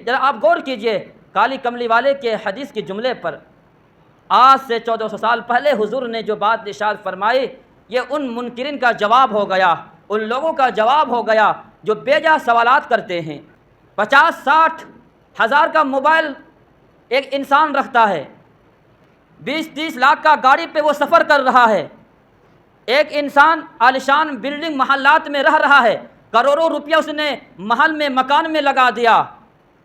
ذرا آپ غور کیجئے کالی کملی والے کے حدیث کے جملے پر۔ آج سے 1400 سال پہلے حضور نے جو بات ارشاد فرمائی، یہ ان منکرین کا جواب ہو گیا، ان لوگوں کا جواب ہو گیا جو بے جا سوالات کرتے ہیں۔ 50-60 ہزار کا موبائل ایک انسان رکھتا ہے، 20-30 لاکھ کا گاڑی پہ وہ سفر کر رہا ہے، ایک انسان عالیشان بلڈنگ محلات میں رہ رہا ہے، کروڑوں روپیہ اس نے محل میں مکان میں لگا دیا،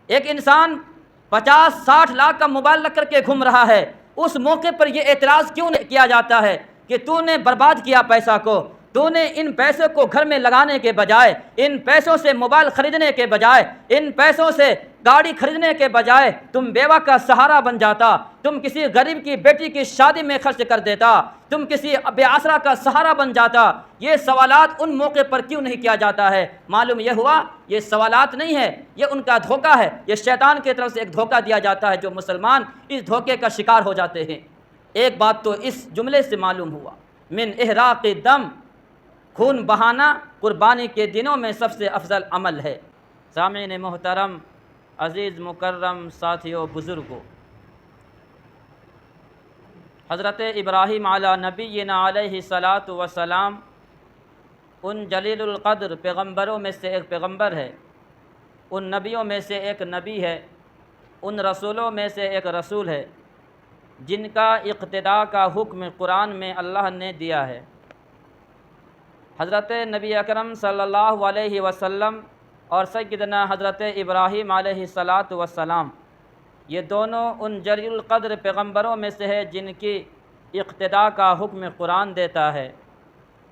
ایک انسان 50-60 لاکھ کا موبائل رکھ کر کے گھوم رہا ہے۔ اس موقع پر یہ اعتراض کیوں کیا جاتا ہے کہ تو نے برباد کیا پیسہ کو، تو نے ان پیسوں کو گھر میں لگانے کے بجائے، ان پیسوں سے موبائل خریدنے کے بجائے، ان پیسوں سے گاڑی خریدنے کے بجائے تم بیوہ کا سہارا بن جاتا، تم کسی غریب کی بیٹی کی شادی میں خرچ کر دیتا، تم کسی بے آسرا کا سہارا بن جاتا۔ یہ سوالات ان موقع پر کیوں نہیں کیا جاتا ہے؟ معلوم یہ ہوا یہ سوالات نہیں ہے، یہ ان کا دھوکہ ہے، یہ شیطان کی طرف سے ایک دھوکہ دیا جاتا ہے، جو مسلمان اس دھوکے کا شکار ہو جاتے ہیں۔ ایک بات تو اس جملے سے معلوم ہوا، من احراق دم، خون بہانا قربانی کے دنوں میں سب سے افضل عمل ہے۔ سامعین محترم، عزیز مکرم ساتھیوں، بزرگوں، حضرت ابراہیم علی نبینا علیہ الصلاۃ والسلام ان جلیل القدر پیغمبروں میں سے ایک پیغمبر ہے، ان نبیوں میں سے ایک نبی ہے، ان رسولوں میں سے ایک رسول ہے، جن کا اقتداء کا حکم قرآن میں اللہ نے دیا ہے۔ حضرت نبی اکرم صلی اللہ علیہ وسلم اور سیدنا حضرت ابراہیم علیہ الصلاۃ والسلام، یہ دونوں ان جلیل القدر پیغمبروں میں سے ہے جن کی اقتداء کا حکم قرآن دیتا ہے۔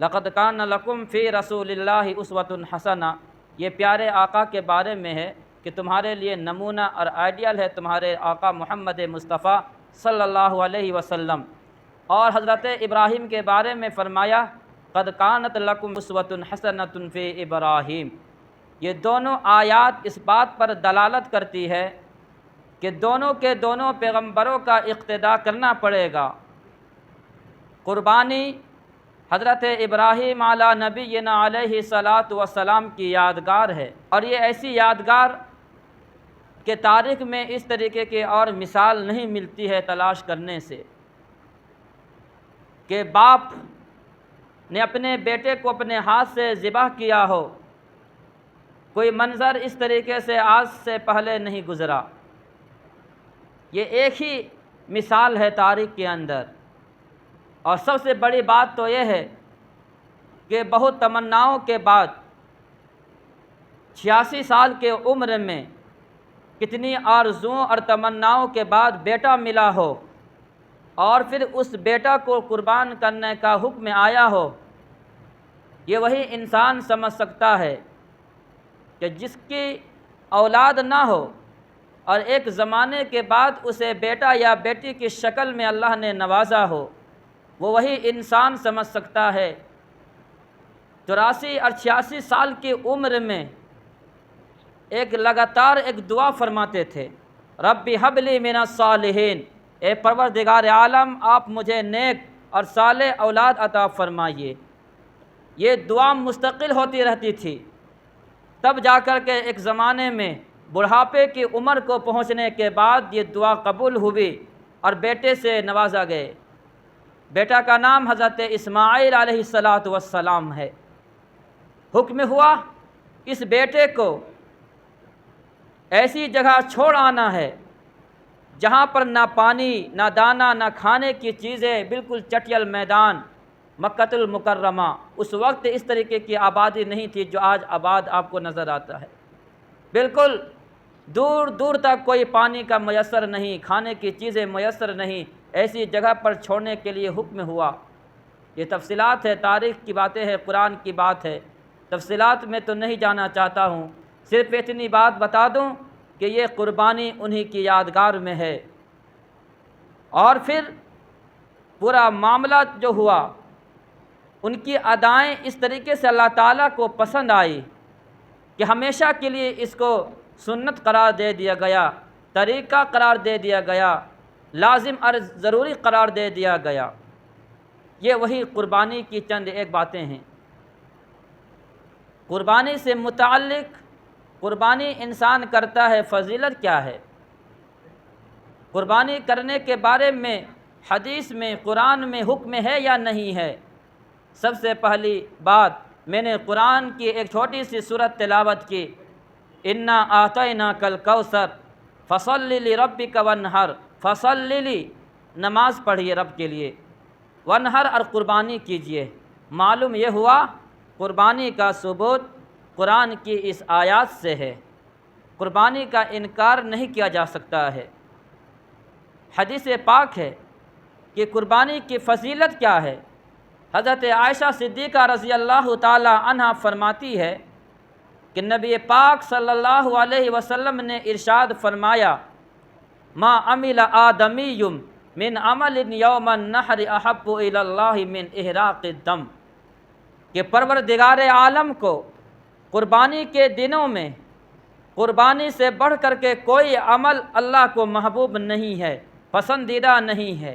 لقد کان لکم فی رسول اللہ اسوۃ حسنہ، یہ پیارے آقا کے بارے میں ہے کہ تمہارے لیے نمونہ اور آئیڈیل ہے تمہارے آقا محمد مصطفیٰ صلی اللہ علیہ وسلم۔ اور حضرت ابراہیم کے بارے میں فرمایا قد کانت لکم اسوۃ حسنۃ فی ابراہیم۔ یہ دونوں آیات اس بات پر دلالت کرتی ہے کہ دونوں کے دونوں پیغمبروں کا اقتداء کرنا پڑے گا۔ قربانی حضرت ابراہیم علی نبینا علیہ الصلاۃ والسلام کی یادگار ہے، اور یہ ایسی یادگار کہ تاریخ میں اس طریقے کی اور مثال نہیں ملتی ہے تلاش کرنے سے، کہ باپ نے اپنے بیٹے کو اپنے ہاتھ سے ذبح کیا ہو۔ کوئی منظر اس طریقے سے آج سے پہلے نہیں گزرا۔ یہ ایک ہی مثال ہے تاریخ کے اندر۔ اور سب سے بڑی بات تو یہ ہے کہ بہت تمناؤں کے بعد 86 سال کے عمر میں کتنی آرزوؤں اور تمناؤں کے بعد بیٹا ملا ہو، اور پھر اس بیٹا کو قربان کرنے کا حکم آیا ہو۔ یہ وہی انسان سمجھ سکتا ہے کہ جس کی اولاد نہ ہو اور ایک زمانے کے بعد اسے بیٹا یا بیٹی کی شکل میں اللہ نے نوازا ہو، وہ وہی انسان سمجھ سکتا ہے۔ 84 اور 86 سال کی عمر میں ایک لگاتار ایک دعا فرماتے تھے، رب ہب لی من الصالحین، اے پروردگار عالم آپ مجھے نیک اور صالح اولاد عطا فرمائیے۔ یہ دعا مستقل ہوتی رہتی تھی، تب جا کر کے ایک زمانے میں بڑھاپے کی عمر کو پہنچنے کے بعد یہ دعا قبول ہوئی اور بیٹے سے نوازا گئے۔ بیٹا کا نام حضرت اسماعیل علیہ السلام ہے۔ حکم ہوا اس بیٹے کو ایسی جگہ چھوڑ آنا ہے جہاں پر نہ پانی، نہ دانہ، نہ کھانے کی چیزیں، بالکل چٹیل میدان، مکۃ المکرمہ۔ اس وقت اس طریقے کی آبادی نہیں تھی جو آج آباد آپ کو نظر آتا ہے۔ بالکل دور دور تک کوئی پانی کا میسر نہیں، کھانے کی چیزیں میسر نہیں، ایسی جگہ پر چھوڑنے کے لیے حکم ہوا۔ یہ تفصیلات ہے، تاریخ کی باتیں ہیں، قرآن کی بات ہے، تفصیلات میں تو نہیں جانا چاہتا ہوں، صرف اتنی بات بتا دوں کہ یہ قربانی انہی کی یادگار میں ہے۔ اور پھر پورا معاملہ جو ہوا، ان کی ادائیں اس طریقے سے اللہ تعالیٰ کو پسند آئی کہ ہمیشہ کے لیے اس کو سنت قرار دے دیا گیا، طریقہ قرار دے دیا گیا، لازم اور ضروری قرار دے دیا گیا۔ یہ وہی قربانی کی چند ایک باتیں ہیں۔ قربانی سے متعلق قربانی انسان کرتا ہے، فضیلت کیا ہے؟ قربانی کرنے کے بارے میں حدیث میں، قرآن میں حکم ہے یا نہیں ہے؟ سب سے پہلی بات، میں نے قرآن کی ایک چھوٹی سی سورت تلاوت کی، انا اعطیناک الکوثر فصلی لربک وانحر، فصلی لی، نماز پڑھیے رب کے لیے، وانحر، اور قربانی کیجئے۔ معلوم یہ ہوا قربانی کا ثبوت قرآن کی اس آیات سے ہے، قربانی کا انکار نہیں کیا جا سکتا ہے۔ حدیث پاک ہے کہ قربانی کی فضیلت کیا ہے۔ حضرت عائشہ صدیقہ رضی اللہ تعالی عنہ فرماتی ہے کہ نبی پاک صلی اللہ علیہ وسلم نے ارشاد فرمایا، ما عمل آدمی من عمل یوم النحر احب الی اللہ من احراق الدم، کہ پروردگار عالم کو قربانی کے دنوں میں قربانی سے بڑھ کر کے کوئی عمل اللہ کو محبوب نہیں ہے، پسندیدہ نہیں ہے۔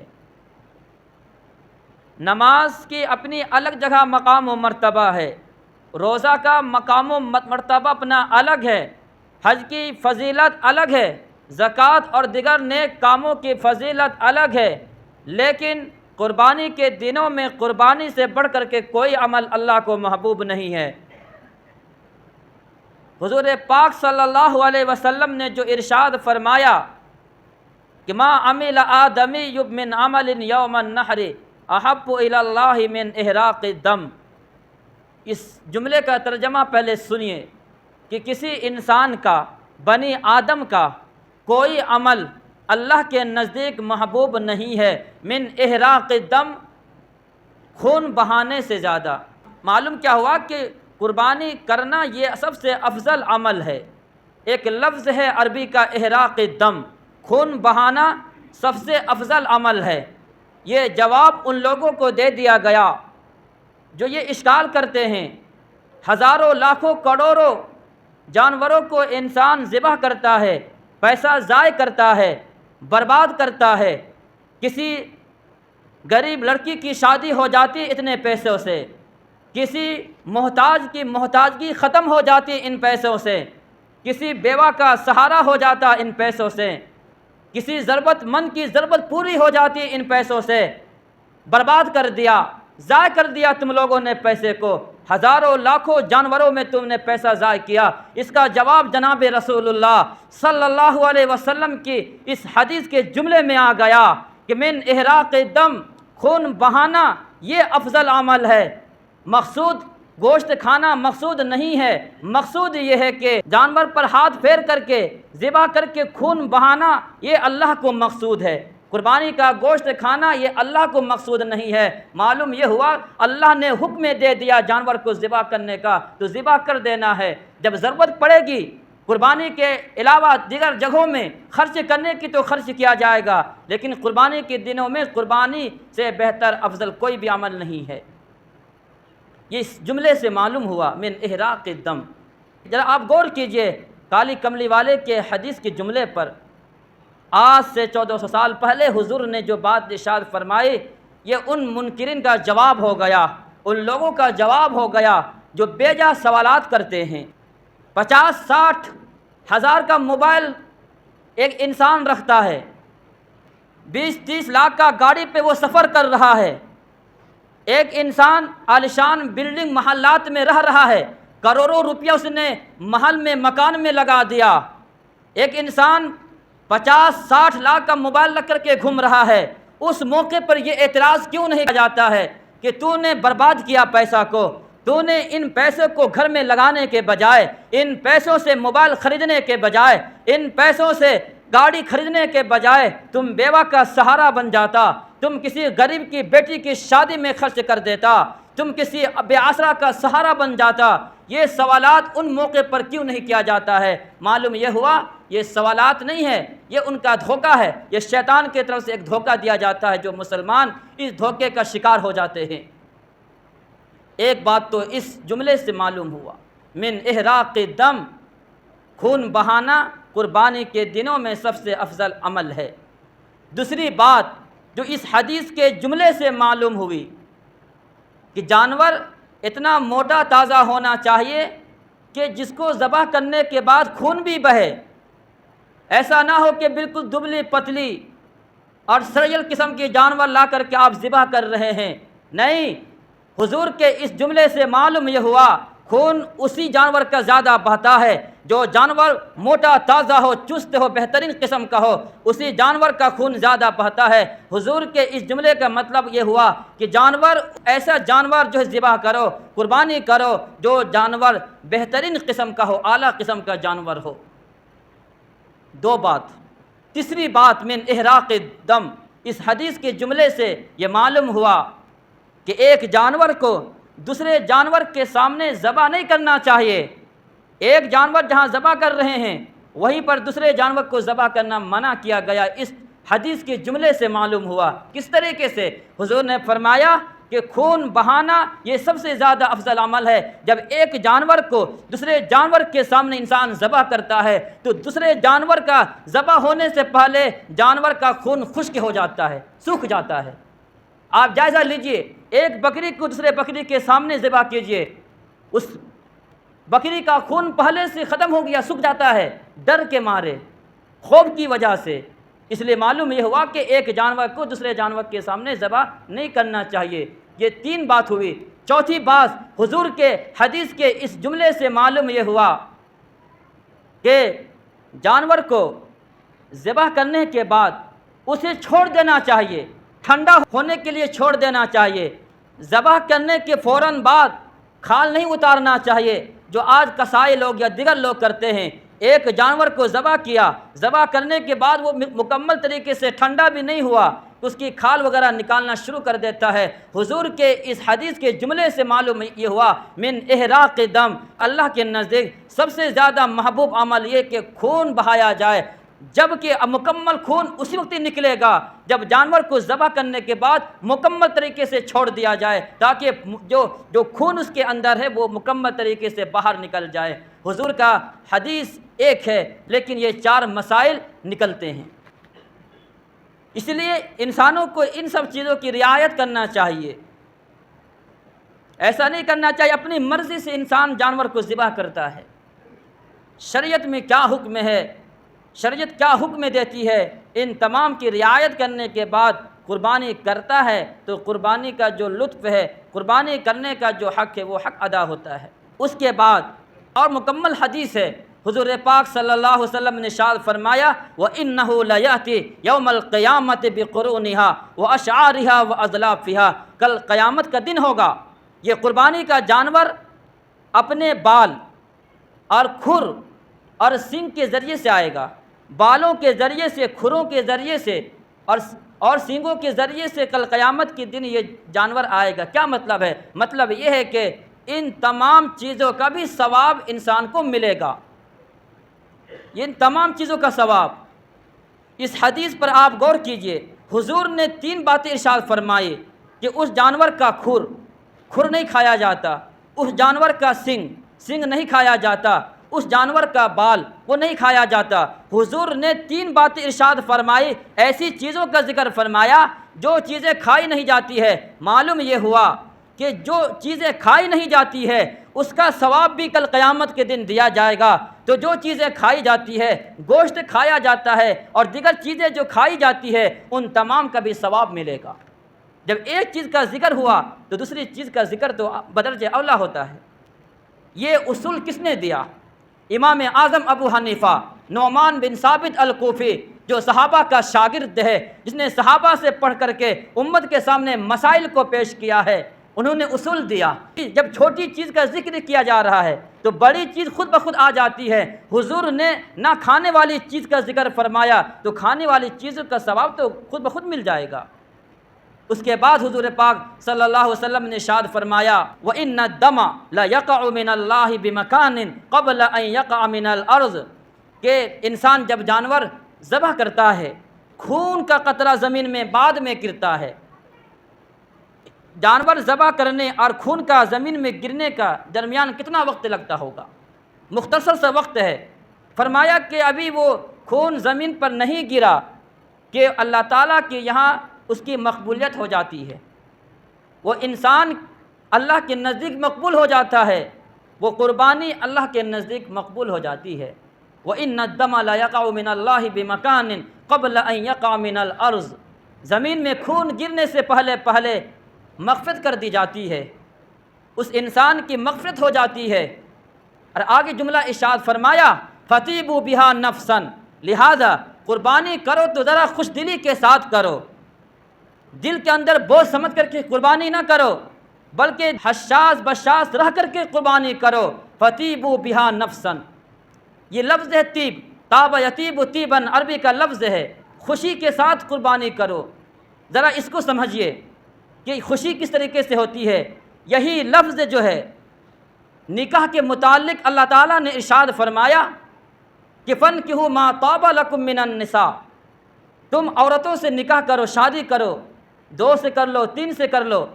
نماز کی اپنی الگ جگہ مقام و مرتبہ ہے، روزہ کا مقام و مرتبہ اپنا الگ ہے، حج کی فضیلت الگ ہے، زکوٰۃ اور دیگر نیک کاموں کی فضیلت الگ ہے، لیکن قربانی کے دنوں میں قربانی سے بڑھ کر کے کوئی عمل اللہ کو محبوب نہیں ہے۔ حضور پاک صلی اللہ علیہ وسلم نے جو ارشاد فرمایا کہ ما عمل آدمی من عمل یوم النحر احب الی اللہ من احراق الدم، اس جملے کا ترجمہ پہلے سنیے کہ کسی انسان کا، بنی آدم کا کوئی عمل اللہ کے نزدیک محبوب نہیں ہے، من احراق الدم، خون بہانے سے زیادہ۔ معلوم کیا ہوا کہ قربانی کرنا یہ سب سے افضل عمل ہے۔ ایک لفظ ہے عربی کا احراق الدم، خون بہانا سب سے افضل عمل ہے۔ یہ جواب ان لوگوں کو دے دیا گیا جو یہ اشکال کرتے ہیں، ہزاروں لاکھوں کروڑوں جانوروں کو انسان ذبح کرتا ہے، پیسہ ضائع کرتا ہے، برباد کرتا ہے، کسی غریب لڑکی کی شادی ہو جاتی اتنے پیسوں سے، کسی محتاج کی محتاجگی ختم ہو جاتی ان پیسوں سے، کسی بیوہ کا سہارا ہو جاتا ان پیسوں سے، کسی ضرورت مند کی ضرورت پوری ہو جاتی ان پیسوں سے۔ برباد کر دیا، ضائع کر دیا تم لوگوں نے پیسے کو، ہزاروں لاکھوں جانوروں میں تم نے پیسہ ضائع کیا۔ اس کا جواب جناب رسول اللہ صلی اللہ علیہ وسلم کی اس حدیث کے جملے میں آ گیا کہ من احراق الدم، خون بہانا یہ افضل عمل ہے۔ مقصود گوشت کھانا مقصود نہیں ہے، مقصود یہ ہے کہ جانور پر ہاتھ پھیر کر کے ذبح کر کے خون بہانا یہ اللہ کو مقصود ہے۔ قربانی کا گوشت کھانا یہ اللہ کو مقصود نہیں ہے۔ معلوم یہ ہوا اللہ نے حکم دے دیا جانور کو ذبح کرنے کا تو ذبح کر دینا ہے۔ جب ضرورت پڑے گی قربانی کے علاوہ دیگر جگہوں میں خرچ کرنے کی تو خرچ کیا جائے گا، لیکن قربانی کے دنوں میں قربانی سے بہتر افضل کوئی بھی عمل نہیں ہے۔ یہ اس جملے سے معلوم ہوا من احراق الدم۔ ذرا آپ غور کیجئے کالی کملی والے کے حدیث کے جملے پر، آج سے 1400 سال پہلے حضور نے جو بات ارشاد فرمائی، یہ ان منکرین کا جواب ہو گیا، ان لوگوں کا جواب ہو گیا جو بے جا سوالات کرتے ہیں۔ 50-60 ہزار کا موبائل ایک انسان رکھتا ہے، 20-30 لاکھ کا گاڑی پہ وہ سفر کر رہا ہے، ایک انسان عالیشان بلڈنگ محلات میں رہ رہا ہے، کروڑوں روپیہ اس نے محل میں مکان میں لگا دیا، ایک انسان 50-60 لاکھ کا موبائل رکھ کر کے گھوم رہا ہے، اس موقع پر یہ اعتراض کیوں نہیں کیا جاتا ہے کہ تو نے برباد کیا پیسہ کو، تو نے ان پیسوں کو گھر میں لگانے کے بجائے، ان پیسوں سے موبائل خریدنے کے بجائے، ان پیسوں سے گاڑی خریدنے کے بجائے تم بیوہ کا سہارا بن جاتا، تم کسی غریب کی بیٹی کی شادی میں خرچ کر دیتا، تم کسی بے آسرا کا سہارا بن جاتا۔ یہ سوالات ان موقع پر کیوں نہیں کیا جاتا ہے؟ معلوم یہ ہوا یہ سوالات نہیں ہے، یہ ان کا دھوکہ ہے، یہ شیطان کی طرف سے ایک دھوکہ دیا جاتا ہے جو مسلمان اس دھوکے کا شکار ہو جاتے ہیں۔ ایک بات تو اس جملے سے معلوم ہوا من احراق الدم، خون بہانا قربانی کے دنوں میں سب سے افضل عمل ہے۔ دوسری بات جو اس حدیث کے جملے سے معلوم ہوئی کہ جانور اتنا موٹا تازہ ہونا چاہیے کہ جس کو ذبح کرنے کے بعد خون بھی بہے، ایسا نہ ہو کہ بالکل دبلی پتلی اور سریل قسم کے جانور لا کر کے آپ ذبح کر رہے ہیں، نہیں، حضور کے اس جملے سے معلوم یہ ہوا خون اسی جانور کا زیادہ بہتا ہے جو جانور موٹا تازہ ہو، چست ہو، بہترین قسم کا ہو، اسی جانور کا خون زیادہ بہتا ہے۔ حضور کے اس جملے کا مطلب یہ ہوا کہ ایسا جانور جو ہے ذبح کرو، قربانی کرو جو جانور بہترین قسم کا ہو، اعلیٰ قسم کا جانور ہو۔ دو بات۔ تیسری بات، من احراق الدم، اس حدیث کے جملے سے یہ معلوم ہوا کہ ایک جانور کو دوسرے جانور کے سامنے ذبح نہیں کرنا چاہیے۔ ایک جانور جہاں ذبح کر رہے ہیں وہیں پر دوسرے جانور کو ذبح کرنا منع کیا گیا، اس حدیث کے جملے سے معلوم ہوا۔ کس طریقے سے؟ حضور نے فرمایا کہ خون بہانا یہ سب سے زیادہ افضل عمل ہے۔ جب ایک جانور کو دوسرے جانور کے سامنے انسان ذبح کرتا ہے تو دوسرے جانور کا ذبح ہونے سے پہلے جانور کا خون خشک ہو جاتا ہے، سوکھ جاتا ہے۔ آپ جائزہ لیجئے، ایک بکری کو دوسرے بکری کے سامنے ذبح کیجئے، اس بکری کا خون پہلے سے ختم ہو گیا، سوکھ جاتا ہے، ڈر کے مارے، خوف کی وجہ سے۔ اس لیے معلوم یہ ہوا کہ ایک جانور کو دوسرے جانور کے سامنے ذبح نہیں کرنا چاہیے۔ یہ تین بات ہوئی۔ چوتھی بات، حضور کے حدیث کے اس جملے سے معلوم یہ ہوا کہ جانور کو ذبح کرنے کے بعد اسے چھوڑ دینا چاہیے، ٹھنڈا ہونے کے لیے چھوڑ دینا چاہیے۔ ذبح کرنے کے فوراً بعد کھال نہیں اتارنا چاہیے، جو آج کسائی لوگ یا دیگر لوگ کرتے ہیں۔ ایک جانور کو ذبح کیا، ذبح کرنے کے بعد وہ مکمل طریقے سے ٹھنڈا بھی نہیں ہوا، اس کی کھال وغیرہ نکالنا شروع کر دیتا ہے۔ حضور کے اس حدیث کے جملے سے معلوم یہ ہوا من احراق دم، اللہ کے نزدیک سب سے زیادہ محبوب عمل یہ کہ خون بہایا جائے، جبکہ مکمل خون اسی وقت نکلے گا جب جانور کو ذبح کرنے کے بعد مکمل طریقے سے چھوڑ دیا جائے، تاکہ جو خون اس کے اندر ہے وہ مکمل طریقے سے باہر نکل جائے۔ حضور کا حدیث ایک ہے لیکن یہ چار مسائل نکلتے ہیں، اس لیے انسانوں کو ان سب چیزوں کی رعایت کرنا چاہیے۔ ایسا نہیں کرنا چاہیے اپنی مرضی سے انسان جانور کو ذبح کرتا ہے۔ شریعت میں کیا حکم ہے، شریعت کیا حکم دیتی ہے، ان تمام کی رعایت کرنے کے بعد قربانی کرتا ہے تو قربانی کا جو لطف ہے، قربانی کرنے کا جو حق ہے وہ حق ادا ہوتا ہے۔ اس کے بعد اور مکمل حدیث ہے، حضور پاک صلی اللہ علیہ وسلم نے ارشاد فرمایا وَإِنَّهُ لَيَأْتِي يَوْمَ الْقِيَامَةِ بِقُرُونِهَا وَأَشْعَارِهَا وَأَظْلَافِهَا، کل قیامت کا دن ہوگا، یہ قربانی کا جانور اپنے بال اور کھر اور سینگ کے ذریعے سے آئے گا، بالوں کے ذریعے سے، کھروں کے ذریعے سے اور سینگوں کے ذریعے سے کل قیامت کے دن یہ جانور آئے گا۔ کیا مطلب ہے؟ مطلب یہ ہے کہ ان تمام چیزوں کا بھی ثواب انسان کو ملے گا، ان تمام چیزوں کا ثواب۔ اس حدیث پر آپ غور کیجئے، حضور نے تین باتیں ارشاد فرمائی کہ اس جانور کا کھر نہیں کھایا جاتا، اس جانور کا سینگ نہیں کھایا جاتا، اس جانور کا بال وہ نہیں کھایا جاتا۔ حضور نے تین باتیں ارشاد فرمائی، ایسی چیزوں کا ذکر فرمایا جو چیزیں کھائی نہیں جاتی ہے۔ معلوم یہ ہوا کہ جو چیزیں کھائی نہیں جاتی ہے اس کا ثواب بھی کل قیامت کے دن دیا جائے گا، تو جو چیزیں کھائی جاتی ہے، گوشت کھایا جاتا ہے اور دیگر چیزیں جو کھائی جاتی ہے ان تمام کا بھی ثواب ملے گا۔ جب ایک چیز کا ذکر ہوا تو دوسری چیز کا ذکر تو بدرجہ اولا ہوتا ہے۔ یہ اصول کس نے دیا؟ امام اعظم ابو حنیفہ نعمان بن ثابت الکوفی، جو صحابہ کا شاگرد ہے، جس نے صحابہ سے پڑھ کر کے امت کے سامنے مسائل کو پیش کیا ہے، انہوں نے اصول دیا جب چھوٹی چیز کا ذکر کیا جا رہا ہے تو بڑی چیز خود بخود آ جاتی ہے۔ حضور نے نہ کھانے والی چیز کا ذکر فرمایا تو کھانے والی چیزوں کا ثواب تو خود بخود مل جائے گا۔ اس کے بعد حضور پاک صلی اللہ علیہ وسلم نے ارشاد فرمایا وَإِنَّ الدَّمَ لَيَقَعُ مِنَ اللَّهِ بِمَكَانٍ قَبْلَ أَن يَقَعَ مِنَ الْأَرْضِ، کہ انسان جب جانور ذبح کرتا ہے خون کا قطرہ زمین میں بعد میں گرتا ہے۔ جانور ذبح کرنے اور خون کا زمین میں گرنے کا درمیان کتنا وقت لگتا ہوگا؟ مختصر سا وقت ہے۔ فرمایا کہ ابھی وہ خون زمین پر نہیں گرا کہ اللہ تعالیٰ کے یہاں اس کی مقبولیت ہو جاتی ہے، وہ انسان اللہ کے نزدیک مقبول ہو جاتا ہے۔ وہ قربانی اللہ کے نزدیک مقبول ہو جاتی ہے۔ وَإِنَّ الدَّمَ لَيَقَعُ مِنَ اللَّهِ بِمَكَانٍ قَبْلَ أَن يَقَعَ مِنَ الْأَرْضِ، زمین میں خون گرنے سے پہلے مغفرت کر دی جاتی ہے، اس انسان کی مغفرت ہو جاتی ہے۔ اور آگے جملہ ارشاد فرمایا فَطِيبُوا بِهَا نَفْسًا، لہذا قربانی کرو تو ذرا خوش دلی کے ساتھ کرو، دل کے اندر بوجھ سمجھ کر کے قربانی نہ کرو، بلکہ حشاش بشاش رہ کر کے قربانی کرو۔ فَطِيبُوا بِهَا نَفْسًا، یہ لفظ ہے طیب، طاب یطیب طیباً، عربی کا لفظ ہے، خوشی کے ساتھ قربانی کرو۔ ذرا اس کو سمجھیے کہ خوشی کس طریقے سے ہوتی ہے۔ یہی لفظ جو ہے نکاح کے متعلق اللہ تعالیٰ نے ارشاد فرمایا کہ فَانْكِحُوا مَا طَابَ لَكُم مِّنَ النِّسَاءِ، تم عورتوں سے نکاح کرو، شادی کرو، 2 سے کر لو، 3 سے کر لو۔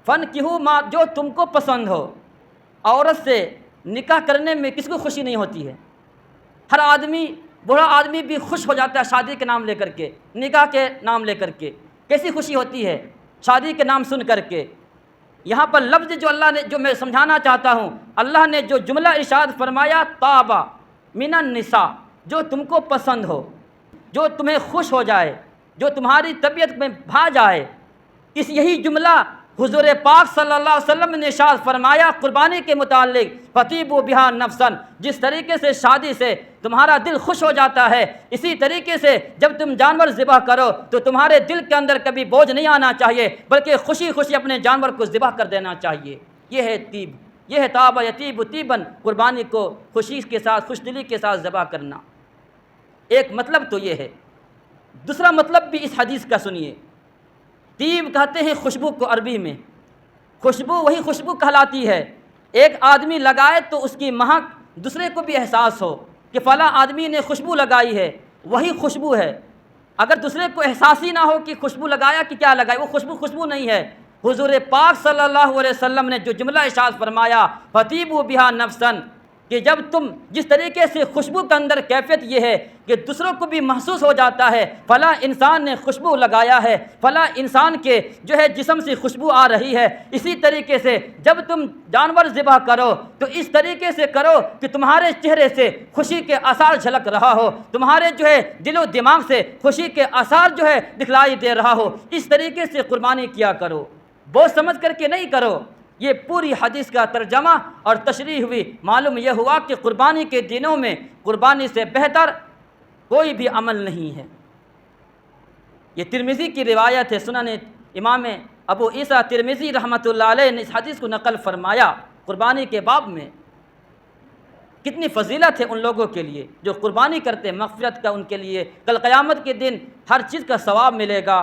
فَانْكِحُوا مَا، جو تم کو پسند ہو۔ عورت سے نکاح کرنے میں کس کو خوشی نہیں ہوتی ہے؟ ہر آدمی، بوڑھا آدمی بھی خوش ہو جاتا ہے شادی کے نام لے کر کے، نکاح کے نام لے کر کے۔ کیسی خوشی ہوتی ہے شادی کے نام سن کر کے۔ یہاں پر لفظ جو اللہ نے، جو میں سمجھانا چاہتا ہوں، اللہ نے جو جملہ ارشاد فرمایا طابہ من النساء، جو تم کو پسند ہو، جو تمہیں خوش ہو جائے، جو تمہاری طبیعت میں بھا جائے، اس یہی جملہ حضور پاک صلی اللہ علیہ وسلم نے ارشاد فرمایا قربانی کے متعلق فَطِيبُوا بِهَا نَفْسًا، جس طریقے سے شادی سے تمہارا دل خوش ہو جاتا ہے، اسی طریقے سے جب تم جانور ذبح کرو تو تمہارے دل کے اندر کبھی بوجھ نہیں آنا چاہیے، بلکہ خوشی خوشی اپنے جانور کو ذبح کر دینا چاہیے۔ یہ ہے طیب، یہ ہے طاب یطیب طیباً، قربانی کو خوشی کے ساتھ، خوش دلی کے ساتھ ذبح کرنا۔ ایک مطلب تو یہ ہے۔ دوسرا مطلب بھی اس حدیث کا سنیے۔ طیب کہتے ہیں خوشبو کو عربی میں، خوشبو وہی خوشبو کہلاتی ہے، ایک آدمی لگائے تو اس کی مہک دوسرے کو بھی احساس ہو کہ فلاں آدمی نے خوشبو لگائی ہے، وہی خوشبو ہے۔ اگر دوسرے کو احساس ہی نہ ہو کہ خوشبو لگایا کہ کیا لگایا، وہ خوشبو نہیں ہے۔ حضور پاک صلی اللہ علیہ وسلم نے جو جملہ ارشاد فرمایا فَطِيبُوا بِهَا نَفْسًا، کہ جب تم جس طریقے سے خوشبو کے اندر کیفیت یہ ہے کہ دوسروں کو بھی محسوس ہو جاتا ہے فلاں انسان نے خوشبو لگایا ہے، فلاں انسان کے جو ہے جسم سے خوشبو آ رہی ہے، اسی طریقے سے جب تم جانور ذبح کرو تو اس طریقے سے کرو کہ تمہارے چہرے سے خوشی کے آثار جھلک رہا ہو، تمہارے جو ہے دل و دماغ سے خوشی کے آثار جو ہے دکھلائی دے رہا ہو، اس طریقے سے قربانی کیا کرو، بوجھ سمجھ کر کے نہیں کرو۔ یہ پوری حدیث کا ترجمہ اور تشریح ہوئی۔ معلوم یہ ہوا کہ قربانی کے دنوں میں قربانی سے بہتر کوئی بھی عمل نہیں ہے۔ یہ ترمذی کی روایت ہے، سنن امام ابو عیسیٰ ترمذی رحمۃ اللہ علیہ نے اس حدیث کو نقل فرمایا۔ قربانی کے باب میں کتنی فضیلت ہے ان لوگوں کے لیے جو قربانی کرتے، مغفرت کا ان کے لیے، کل قیامت کے دن ہر چیز کا ثواب ملے گا،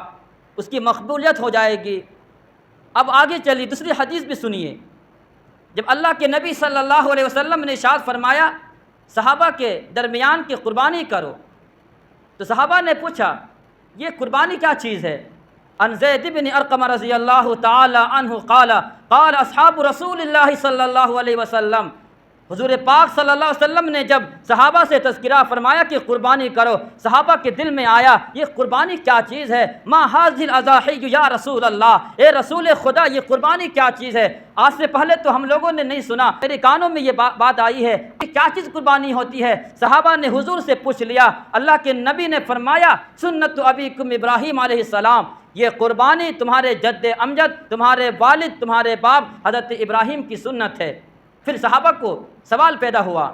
اس کی مقبولیت ہو جائے گی۔ اب آگے چلیے، دوسری حدیث بھی سنیے۔ جب اللہ کے نبی صلی اللہ علیہ وسلم نے ارشاد فرمایا صحابہ کے درمیان کی قربانی کرو، تو صحابہ نے پوچھا یہ قربانی کیا چیز ہے؟ عن زید بن ارقم رضی اللہ تعالی عنہ قال قال اصحاب رسول اللہ صلی اللہ علیہ وسلم، حضور پاک صلی اللہ علیہ وسلم نے جب صحابہ سے تذکرہ فرمایا کہ قربانی کرو، صحابہ کے دل میں آیا یہ قربانی کیا چیز ہے؟ ما هذه الاضاحی یا رسول اللہ، اے رسول خدا یہ قربانی کیا چیز ہے؟ آج سے پہلے تو ہم لوگوں نے نہیں سنا، میرے کانوں میں یہ بات آئی ہے کہ کیا چیز قربانی ہوتی ہے؟ صحابہ نے حضور سے پوچھ لیا، اللہ کے نبی نے فرمایا سنت ابیکم ابراہیم علیہ السلام، یہ قربانی تمہارے جد امجد، تمہارے والد، تمہارے باپ حضرت ابراہیم کی سنت ہے۔ پھر صحابہ کو سوال پیدا ہوا،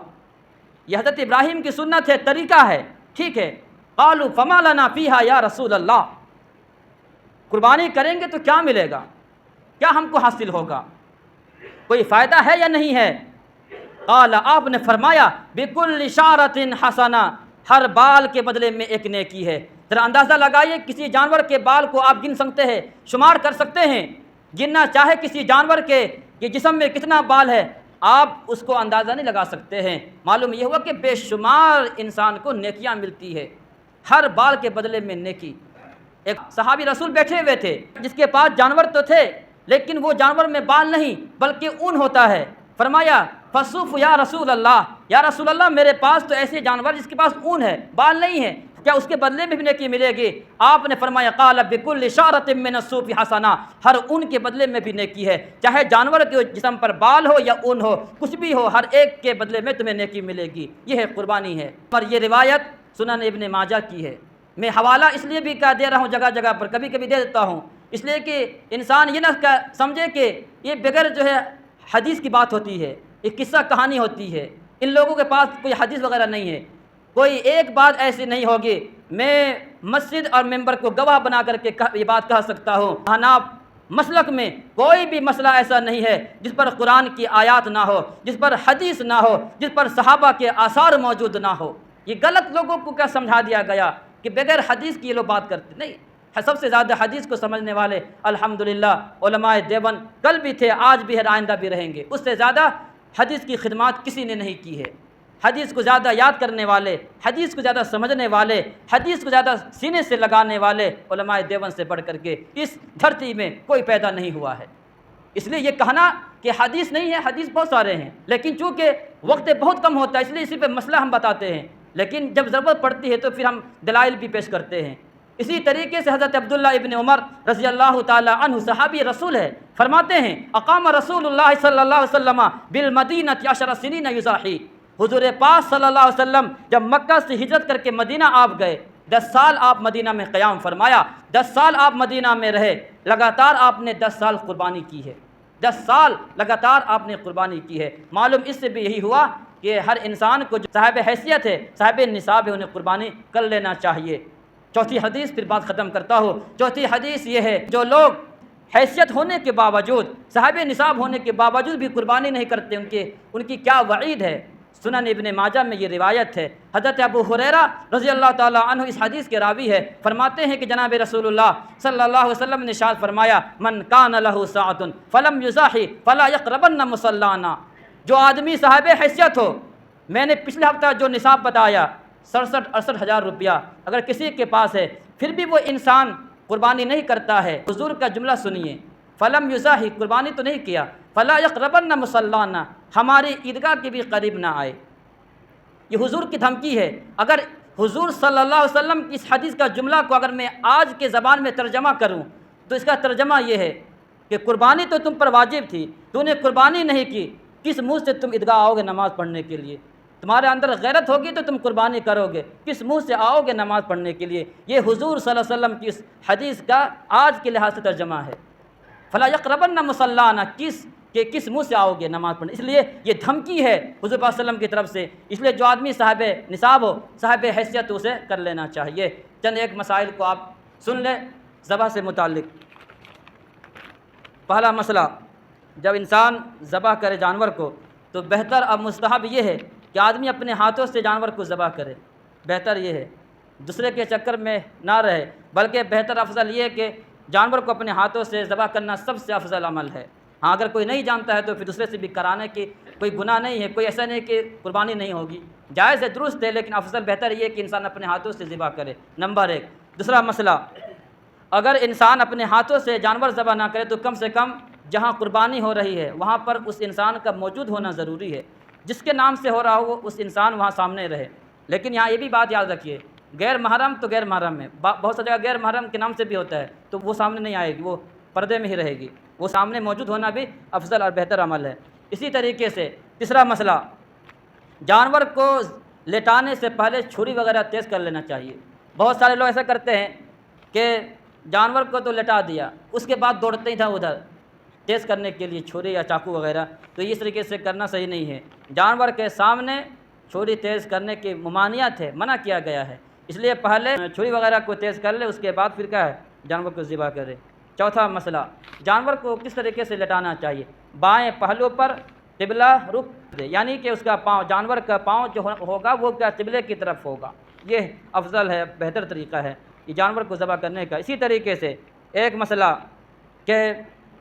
یہ حضرت ابراہیم کی سنت ہے، طریقہ ہے، ٹھیک ہے، قالوا فما لنا فیہا یا رسول اللہ، قربانی کریں گے تو کیا ملے گا، کیا ہم کو حاصل ہوگا، کوئی فائدہ ہے یا نہیں ہے؟ قال، آپ نے فرمایا بکل شعرۃ حسنہ، ہر بال کے بدلے میں ایک نیکی ہے۔ ذرا اندازہ لگائیے کسی جانور کے بال کو آپ گن سکتے ہیں، شمار کر سکتے ہیں، گننا چاہے کسی جانور کے کہ جسم میں کتنا بال ہے، آپ اس کو اندازہ نہیں لگا سکتے ہیں۔ معلوم یہ ہوا کہ بے شمار انسان کو نیکیاں ملتی ہے، ہر بال کے بدلے میں نیکی۔ ایک صحابی رسول بیٹھے ہوئے تھے جس کے پاس جانور تو تھے لیکن وہ جانور میں بال نہیں بلکہ اون ہوتا ہے، فرمایا فصوف یا رسول اللہ، یا رسول اللہ میرے پاس تو ایسے جانور جس کے پاس اون ہے، بال نہیں ہے۔ کیا اس کے بدلے میں بھی نیکی ملے گی؟ آپ نے فرمایا قال بکل شعرۃ من الصوف حسنہ، ہر اون کے بدلے میں بھی نیکی ہے، چاہے جانور کے جسم پر بال ہو یا اون ہو، کچھ بھی ہو، ہر ایک کے بدلے میں تمہیں نیکی ملے گی۔ یہ ہے قربانی ہے، اور یہ روایت سنن ابن ماجہ کی ہے۔ میں حوالہ اس لیے بھی دے رہا ہوں جگہ جگہ پر، کبھی کبھی دے دیتا ہوں، اس لیے کہ انسان یہ نہ سمجھے کہ یہ بغیر جو ہے حدیث کی بات ہوتی ہے، ایک قصہ کہانی ہوتی ہے۔ ان لوگوں کے پاس کوئی حدیث وغیرہ نہیں ہے، کوئی ایک بات ایسی نہیں ہوگی میں مسجد اور ممبر کو گواہ بنا کر کے یہ بات کہہ سکتا ہوں۔ حناف مسلک میں کوئی بھی مسئلہ ایسا نہیں ہے جس پر قرآن کی آیات نہ ہو، جس پر حدیث نہ ہو، جس پر صحابہ کے آثار موجود نہ ہو۔ یہ غلط لوگوں کو کیا سمجھا دیا گیا کہ بغیر حدیث کی یہ لوگ بات کرتے نہیں۔ سب سے زیادہ حدیث کو سمجھنے والے الحمدللہ علماء دیوبند کل بھی تھے، آج بھی ہے، آئندہ بھی رہیں گے۔ اس سے زیادہ حدیث کی خدمات کسی نے نہیں کی ہے۔ حدیث کو زیادہ یاد کرنے والے، حدیث کو زیادہ سمجھنے والے، حدیث کو زیادہ سینے سے لگانے والے علماء دیوبند سے بڑھ کر کے اس دھرتی میں کوئی پیدا نہیں ہوا ہے۔ اس لیے یہ کہنا کہ حدیث نہیں ہے، حدیث بہت سارے ہیں، لیکن چونکہ وقت بہت کم ہوتا ہے اس لیے اسی پہ مسئلہ ہم بتاتے ہیں، لیکن جب ضرورت پڑتی ہے تو پھر ہم دلائل بھی پیش کرتے ہیں۔ اسی طریقے سے حضرت عبداللہ ابن عمر رضی اللہ تعالی عنہ صحابی رسول ہے، فرماتے ہیں اقام رسول اللہ صلی اللہ علیہ وسلم بالمدینہ 10 سنین یضاحی، حضور پاک صلی اللہ علیہ وسلم جب مکہ سے ہجرت کر کے مدینہ آپ گئے، 10 سال آپ مدینہ میں قیام فرمایا، 10 سال آپ مدینہ میں رہے، لگاتار آپ نے 10 سال قربانی کی ہے، 10 سال لگاتار آپ نے قربانی کی ہے۔ معلوم اس سے بھی یہی ہوا کہ ہر انسان کو جو صاحب حیثیت ہے، صاحب نصاب ہے، انہیں قربانی کر لینا چاہیے۔ چوتھی حدیث، پھر بات ختم کرتا ہوں۔ چوتھی حدیث یہ ہے جو لوگ حیثیت ہونے کے باوجود، صاحب نصاب ہونے کے باوجود بھی قربانی نہیں کرتے، ان کی کیا وعید ہے۔ سنن ابن ماجہ میں یہ روایت ہے، حضرت ابو ہریرہ رضی اللہ تعالیٰ عنہ اس حدیث کے راوی ہے، فرماتے ہیں کہ جناب رسول اللہ صلی اللہ علیہ وسلم نے ارشاد فرمایا من کان لہ ساعۃ فلم یضاحی فلا یقربن مصلانا، جو آدمی صاحب حیثیت ہو، میں نے پچھلے ہفتہ جو نصاب بتایا 67-68 ہزار روپیہ اگر کسی کے پاس ہے، پھر بھی وہ انسان قربانی نہیں کرتا ہے، حضور کا جملہ سنیے، فلم یضاحی، قربانی تو نہیں کیا، فلا یقربن مصلانا، ہماری عیدگاہ کے بھی قریب نہ آئے۔ یہ حضور کی دھمکی ہے۔ اگر حضور صلی اللہ علیہ وسلم کی اس حدیث کا جملہ کو اگر میں آج کے زبان میں ترجمہ کروں تو اس کا ترجمہ یہ ہے کہ قربانی تو تم پر واجب تھی، تو نے قربانی نہیں کی، کس منہ سے تم عیدگاہ آؤ گے نماز پڑھنے کے لیے؟ تمہارے اندر غیرت ہوگی تو تم قربانی کرو گے، کس منہ سے آؤ گے نماز پڑھنے کے لیے؟ یہ حضور صلی اللہ علیہ وسلم کی اس حدیث کا آج کے لحاظ سے ترجمہ ہے۔ فلا یقربن مصلانا، کس منہ سے آؤ گے نماز پڑھنے؟ اس لیے یہ دھمکی ہے حضور صلی اللہ علیہ وسلم کی طرف سے، اس لیے جو آدمی صاحب نصاب ہو، صاحب حیثیت، اسے کر لینا چاہیے۔ چند ایک مسائل کو آپ سن لیں ذبح سے متعلق۔ پہلا مسئلہ، جب انسان ذبح کرے جانور کو تو بہتر اور مستحب یہ ہے کہ آدمی اپنے ہاتھوں سے جانور کو ذبح کرے، بہتر یہ ہے، دوسرے کے چکر میں نہ رہے، بلکہ بہتر افضل یہ ہے کہ جانور کو اپنے ہاتھوں سے ذبح کرنا سب سے افضل عمل ہے۔ ہاں اگر کوئی نہیں جانتا ہے تو پھر دوسرے سے بھی کرانے کی کوئی گناہ نہیں ہے، کوئی ایسا نہیں کہ قربانی نہیں ہوگی، جائز ہے، درست ہے، لیکن افضل بہتر یہ ہے کہ انسان اپنے ہاتھوں سے ذبح کرے، نمبر 1۔ دوسرا مسئلہ، اگر انسان اپنے ہاتھوں سے جانور ذبح نہ کرے تو کم سے کم جہاں قربانی ہو رہی ہے وہاں پر اس انسان کا موجود ہونا ضروری ہے، جس کے نام سے ہو رہا ہو اس انسان وہاں سامنے رہے۔ لیکن یہاں یہ بھی بات یاد رکھیے، غیر محرم تو غیر محرم ہے، بہت سی جگہ غیر محرم کے نام سے بھی ہوتا ہے، تو وہ سامنے نہیں آئے گی، وہ پردے میں ہی رہے گی، وہ سامنے موجود ہونا بھی افضل اور بہتر عمل ہے۔ اسی طریقے سے تیسرا مسئلہ، جانور کو لٹانے سے پہلے چھری وغیرہ تیز کر لینا چاہیے۔ بہت سارے لوگ ایسا کرتے ہیں کہ جانور کو تو لٹا دیا، اس کے بعد دوڑتے ہی تھا ادھر تیز کرنے کے لیے چھری یا چاقو وغیرہ، تو اس طریقے سے کرنا صحیح نہیں ہے۔ جانور کے سامنے چھری تیز کرنے کی ممانعت ہے، منع کیا گیا ہے، اس لیے پہلے چھری وغیرہ کو تیز کر لے، اس کے بعد پھر کیا ہے جانور کو ذبح کرے۔ چوتھا مسئلہ، جانور کو کس طریقے سے لٹانا چاہیے؟ بائیں پہلو پر قبلہ رخ دے، یعنی کہ اس کا پاؤں، جانور کا پاؤں جو ہوگا وہ کیا قبلے کی طرف ہوگا، یہ افضل ہے، بہتر طریقہ ہے یہ جانور کو ذبح کرنے کا۔ اسی طریقے سے ایک مسئلہ کہ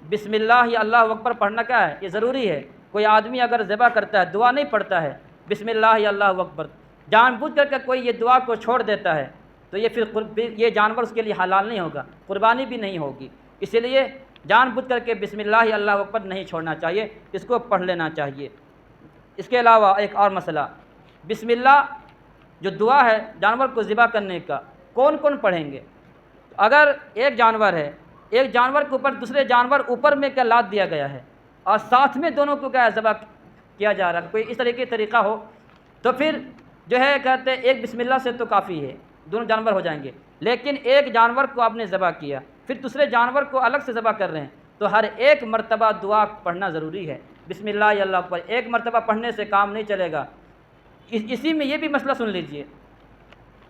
بسم اللہ یا اللہ اکبر پڑھنا کیا ہے، یہ ضروری ہے۔ کوئی آدمی اگر ذبح کرتا ہے دعا نہیں پڑھتا ہے بسم اللہ یا اللہ اکبر، جان بوجھ کر کے کوئی یہ دعا کو چھوڑ دیتا ہے تو یہ پھر یہ جانور اس کے لیے حلال نہیں ہوگا، قربانی بھی نہیں ہوگی۔ اسی لیے جان بوجھ کر کے بسم اللہ یا اللہ اکبر نہیں چھوڑنا چاہیے، اس کو پڑھ لینا چاہیے۔ اس کے علاوہ ایک اور مسئلہ، بسم اللہ جو دعا ہے جانور کو ذبح کرنے کا کون کون پڑھیں گے؟ اگر ایک جانور ہے، ایک جانور کے اوپر دوسرے جانور اوپر میں کیا لاد دیا گیا ہے اور ساتھ میں دونوں کو کیا ذبح کیا جا رہا ہے، کوئی اس طریقہ ہو تو پھر جو ہے کہتے ہیں ایک بسم اللہ سے تو کافی ہے، دونوں جانور ہو جائیں گے۔ لیکن ایک جانور کو آپ نے ذبح کیا، پھر دوسرے جانور کو الگ سے ذبح کر رہے ہیں، تو ہر ایک مرتبہ دعا پڑھنا ضروری ہے، بسم اللہ یا اللہ اکبر۔ ایک مرتبہ پڑھنے سے کام نہیں چلے گا۔ اسی میں یہ بھی مسئلہ سن لیجئے،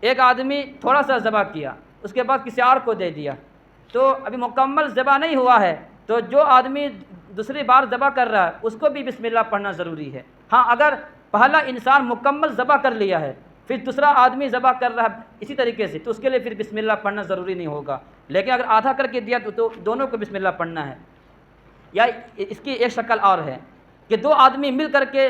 ایک آدمی تھوڑا سا ذبح کیا، اس کے بعد کسی اور کو دے دیا، تو ابھی مکمل ذبح نہیں ہوا ہے، تو جو آدمی دوسری بار ذبح کر رہا ہے اس کو بھی بسم اللہ پڑھنا ضروری ہے۔ ہاں اگر پہلا انسان مکمل ذبح کر لیا ہے پھر دوسرا آدمی ذبح کر رہا ہے اسی طریقے سے، تو اس کے لیے پھر بسم اللہ پڑھنا ضروری نہیں ہوگا۔ لیکن اگر آدھا کر کے دیا تو دونوں کو بسم اللہ پڑھنا ہے۔ یا اس کی ایک شکل اور ہے کہ دو آدمی مل کر کے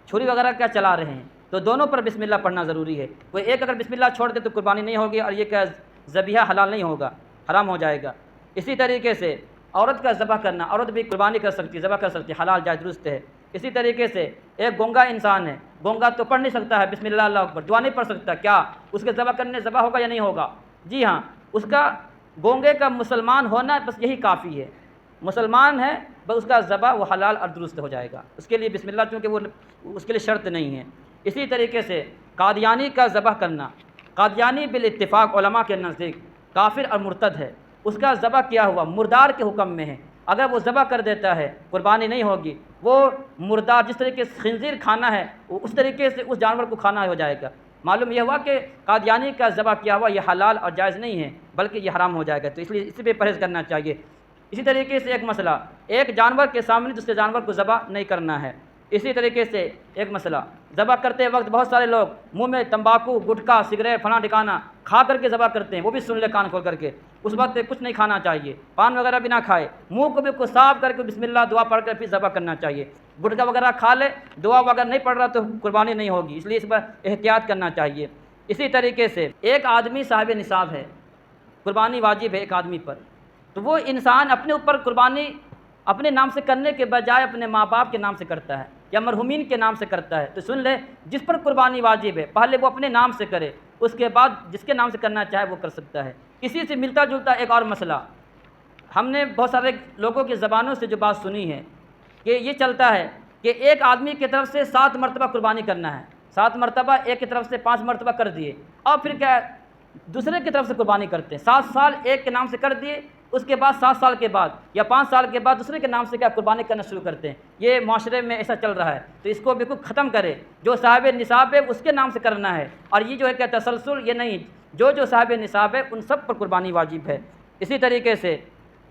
چھری وغیرہ کیا چلا رہے ہیں، تو دونوں پر بسم اللہ پڑھنا ضروری ہے۔ کوئی ایک اگر بسم اللہ چھوڑ دے تو قربانی نہیں ہوگی اور یہ کیا ذبیحہ حلال نہیں ہوگا، حرام ہو جائے گا۔ اسی طریقے سے عورت کا ذبح کرنا، عورت بھی قربانی کر سکتی ہے، ذبح کر سکتی ہے، حلال جائز درست ہے۔ اسی طریقے سے ایک گونگا انسان ہے، گونگا تو پڑھ نہیں سکتا ہے بسم اللہ اللہ اکبر، دعا نہیں پڑھ سکتا، کیا اس کے ذبح کرنے ذبح ہوگا یا نہیں ہوگا؟ جی ہاں، اس کا گونگے کا مسلمان ہونا بس یہی کافی ہے، مسلمان ہے بس اس کا ذبح وہ حلال اور درست ہو جائے گا، اس کے لیے بسم اللہ چونکہ وہ اس کے لیے شرط نہیں ہے۔ اسی طریقے سے قادیانی کا ذبح کرنا، قادیانی بالاتفاق علماء کے نزدیک کافر اور مرتد ہے، اس کا ذبح کیا ہوا مردار کے حکم میں ہے، اگر وہ ذبح کر دیتا ہے قربانی نہیں ہوگی، وہ مردار جس طریقے سے خنزیر کھانا ہے اس طریقے سے اس جانور کو کھانا ہو جائے گا۔ معلوم یہ ہوا کہ قادیانی کا ذبح کیا ہوا یہ حلال اور جائز نہیں ہے بلکہ یہ حرام ہو جائے گا، تو اس لیے اسی پہ پرہیز کرنا چاہیے۔ اسی طریقے سے ایک مسئلہ، ایک جانور کے سامنے دوسرے جانور کو ذبح نہیں کرنا ہے۔ اسی طریقے سے ایک مسئلہ، ذبح کرتے وقت بہت سارے لوگ منہ میں تمباکو، گٹکا، سگریٹ، فلاں ٹھکانا کھا کر کے ذبح کرتے ہیں، وہ بھی سن لے کان کھول کر کے، اس وقت کچھ نہیں کھانا چاہیے، پان وغیرہ بھی نہ کھائے، منہ کو بھی صاف کر کے بسم اللہ دعا پڑھ کر پھر ذبح کرنا چاہیے۔ گٹکا وغیرہ کھا لے، دعا وغیرہ نہیں پڑھ رہا تو قربانی نہیں ہوگی، اس لیے اس پر احتیاط کرنا چاہیے۔ اسی طریقے سے ایک آدمی صاحب نصاب ہے، قربانی واجب ہے ایک آدمی پر، تو وہ انسان اپنے اوپر قربانی اپنے نام سے کرنے کے بجائے اپنے ماں باپ کے نام سے کرتا ہے یا مرحومین کے نام سے کرتا ہے، تو سن لے جس پر قربانی واجب ہے پہلے وہ اپنے نام سے کرے، اس کے بعد جس کے نام سے کرنا چاہے وہ کر سکتا ہے۔ اسی سے ملتا جلتا ایک اور مسئلہ ہم نے بہت سارے لوگوں کی زبانوں سے جو بات سنی ہے کہ یہ چلتا ہے کہ ایک آدمی کی طرف سے 7 مرتبہ قربانی کرنا ہے، 7 مرتبہ ایک کی طرف سے 5 مرتبہ کر دیے، اور پھر کیا دوسرے کی طرف سے قربانی کرتے ہیں، 7 سال ایک کے نام سے کر دیے، اس کے بعد 7 سال کے بعد یا 5 سال کے بعد دوسرے کے نام سے کیا قربانی کرنا شروع کرتے ہیں۔ یہ معاشرے میں ایسا چل رہا ہے، تو اس کو بالکل ختم کرے، جو صاحب نصاب ہے اس کے نام سے کرنا ہے، اور یہ جو ہے کہ تسلسل یہ نہیں، جو صاحب نصاب ہے ان سب پر قربانی واجب ہے۔ اسی طریقے سے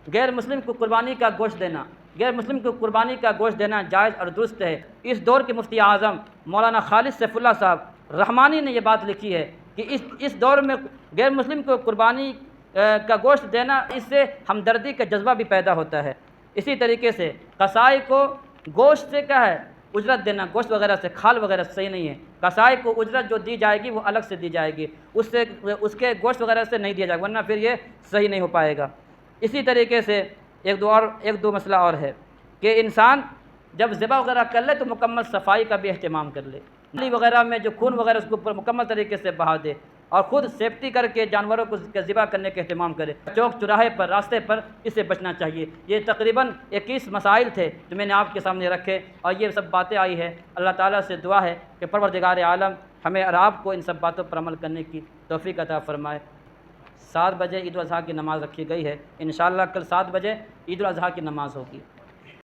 غیر مسلم کو قربانی کا گوشت دینا، غیر مسلم کو قربانی کا گوشت دینا جائز اور درست ہے۔ اس دور کے مفتی اعظم مولانا خالد سیف اللہ صاحب رحمانی نے یہ بات لکھی ہے کہ اس دور میں غیر مسلم کو قربانی کا گوشت دینا، اس سے ہمدردی کا جذبہ بھی پیدا ہوتا ہے۔ اسی طریقے سے قصائی کو گوشت سے کیا ہے اجرت دینا، گوشت وغیرہ سے، کھال وغیرہ سے صحیح نہیں ہے، قصائی کو اجرت جو دی جائے گی وہ الگ سے دی جائے گی، اس کے گوشت وغیرہ سے نہیں دیا جائے گا، ورنہ پھر یہ صحیح نہیں ہو پائے گا۔ اسی طریقے سے ایک دو مسئلہ اور ہے کہ انسان جب ذبح وغیرہ کر لے تو مکمل صفائی کا بھی اہتمام کر لے، نالی وغیرہ میں جو خون وغیرہ اس کو اوپر مکمل طریقے سے بہا دے، اور خود سیفٹی کر کے جانوروں کو ذبح کرنے کا اہتمام کرے، چوک چوراہے پر، راستے پر اس سے بچنا چاہیے۔ یہ تقریباً 21 مسائل تھے جو میں نے آپ کے سامنے رکھے، اور یہ سب باتیں آئی ہے۔ اللہ تعالیٰ سے دعا ہے کہ پروردگار عالم ہمیں اور آپ کو ان سب باتوں پر عمل کرنے کی توفیق عطا فرمائے۔ 7 بجے عید الاضحیٰ کی نماز رکھی گئی ہے، انشاءاللہ کل 7 بجے عید الاضحیٰ کی نماز ہوگی۔